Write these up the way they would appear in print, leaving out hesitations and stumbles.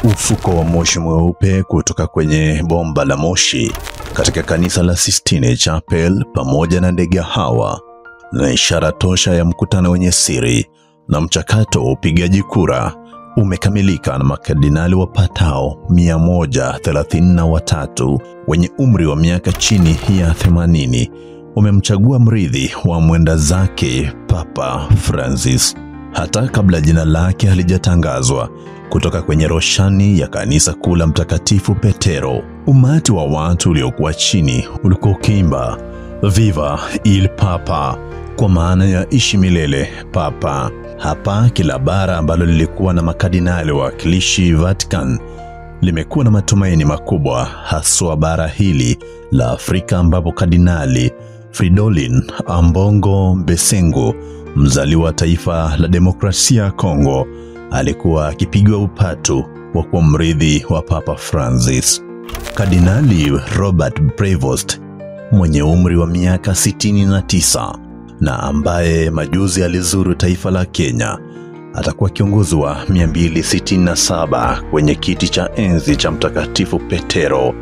Ufuko wa moshi mweupe kutoka kwenye bomba la moshi katika kanisa la Sistine Chapel pamoja na ndege hawa na ishara tosha ya mkutano wenye siri, na mchakato wa upigaji kura umekamilika na makardinali wapatao 133 wenye umri wa miaka chini ya 80 wamemchagua mrithi wa mwenda zake Papa Francis, hata kabla jina lake halijatangazwa kutoka kwenye roshani ya kanisa kuu la Mtakatifu Petero. Umati wa watu uliokuwa chini ulikuwa ukiimba Viva il Papa, kwa maana ya ishi milele Papa. Hapa kila bara ambalo lilikuwa na makardinali wawakilishi Vatican limekuwa na matumaini makubwa, haswa bara hili la Afrika ambapo Kardinali Fridolin Ambongo Mbesengo, mzaliwa taifa la demokrasia ya Kongo, alikuwa akipigwa upatu wa kuwa mrithi wa Papa Francis. Kardinali Robert Prevost mwenye umri wa miaka 69 na ambaye majuzi alizuru taifa la Kenya atakuwa kiongozi wa 267 kwenye kiti cha enzi cha Mtakatifu Petero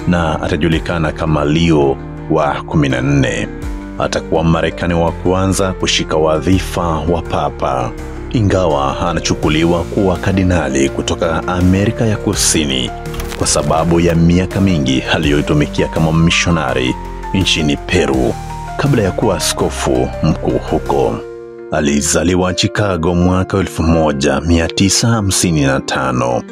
na atajulikana kama Leo wa 14. Atakuwa Marekani wa kwanza kushika wadhifa wa papa, ingawa anachukuliwa kuwa kardinali kutoka Amerika ya Kusini kwa sababu ya miaka mingi aliyotumikia kama missionary nchini Peru kabla ya kuwa askofu mkuu huko. Alizaliwa Chicago mwaka 1955.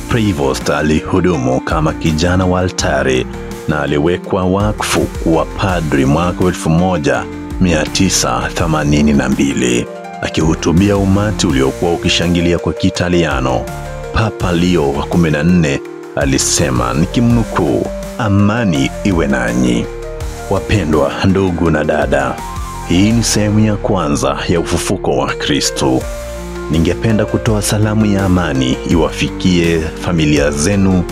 Prevost alihudumu kama kijana wa altari na aliwekwa wakfu kuwa padri mwaka 1982. Akihutubia umati uliokuwa ukishangilia kwa Kiitaliano, Papa Leo wa 14 alisema, nikimnukuu, amani iwe nanyi. Wapendwa ndugu na dada, hii ni sehemu ya kwanza ya ufufuko wa Kristo. Ningependa kutoa salamu ya amani iwafikie familia zenu,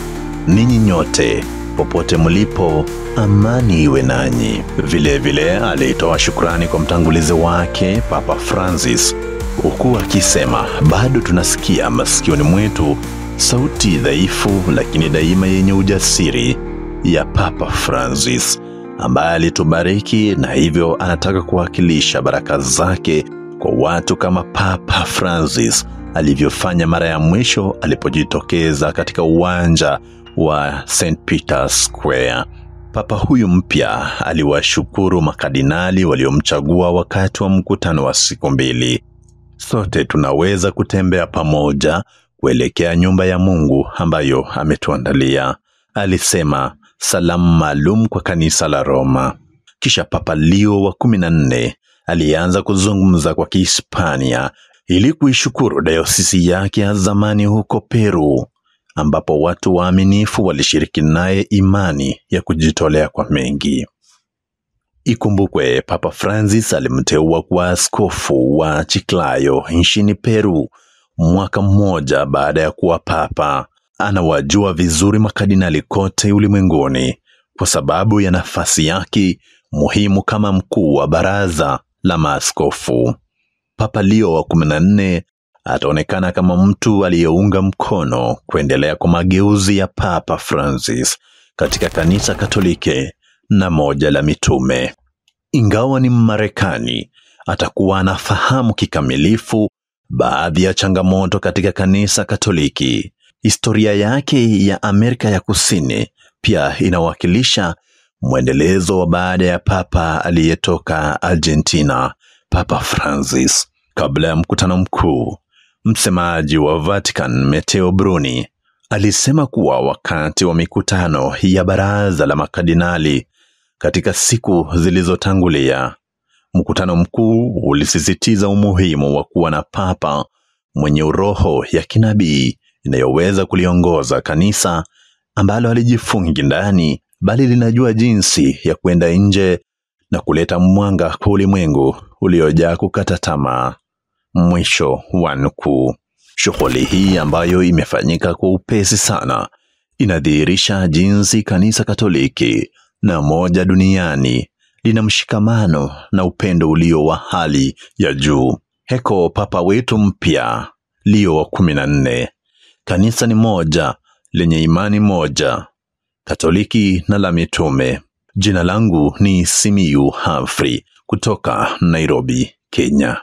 ninyi nyote popote mlipo, amani iwe nanyi. Vile vile alitoa shukrani kwa mtangulizi wake Papa Francis, huku akisema, bado tunasikia masikioni mwetu sauti dhaifu lakini daima yenye ujasiri ya Papa Francis, ambaye alitubariki na hivyo anataka kuwakilisha baraka zake kwa watu kama Papa Francis alivyofanya mara ya mwisho alipojitokeza katika uwanja wa St. Peter's Square. Papa huyu mpya aliwashukuru makardinali waliomchagua wakati wa mkutano wa siku 2. Sote tunaweza kutembea pamoja kuelekea nyumba ya Mungu ambayo ametuandalia, alisema. Salamu maalum kwa kanisa la Roma. Kisha Papa Leo wa 14 alianza kuzungumza kwa Kihispania ili kuishukuru dayosisi yake ya zamani huko Peru, ambapo watu waaminifu walishiriki naye imani ya kujitolea kwa mengi. Ikumbukwe Papa Francis alimteua kuwa askofu wa Chiclayo nchini Peru mwaka mmoja baada ya kuwa papa. Anawajua vizuri makardinali kote ulimwenguni kwa sababu ya nafasi yake muhimu kama mkuu wa baraza la maaskofu. Papa Leo wa 14 ataonekana kama mtu aliyeunga mkono kuendelea kwa mageuzi ya Papa Francis katika kanisa Katoliki na moja la mitume. Ingawa ni Mmarekani, atakuwa anafahamu kikamilifu baadhi ya changamoto katika kanisa Katoliki. Historia yake ya Amerika ya Kusini pia inawakilisha mwendelezo wa baada ya papa aliyetoka Argentina, Papa Francis. Kabla ya mkutano mkuu, msemaji wa Vatican Matteo Bruni alisema kuwa wakati wa mikutano ya baraza la makardinali katika siku zilizotangulia, mkutano mkuu ulisisitiza umuhimu wa kuwa na papa mwenye roho ya kinabii inayoweza kuliongoza kanisa ambalo halijifungi ndani bali linajua jinsi ya kwenda nje na kuleta mwanga kwa ulimwengu uliojaa kukata tamaa. Mwisho wa nukuu. Shughuli hii ambayo imefanyika kwa upesi sana inadhihirisha jinsi kanisa Katoliki na moja duniani lina mshikamano na upendo ulio wa hali ya juu. Heko papa wetu mpya Leo wa 14. Kanisa ni moja, lenye imani moja, Katoliki na la mitume. Jina langu ni Simiyu Humphrey kutoka Nairobi, Kenya.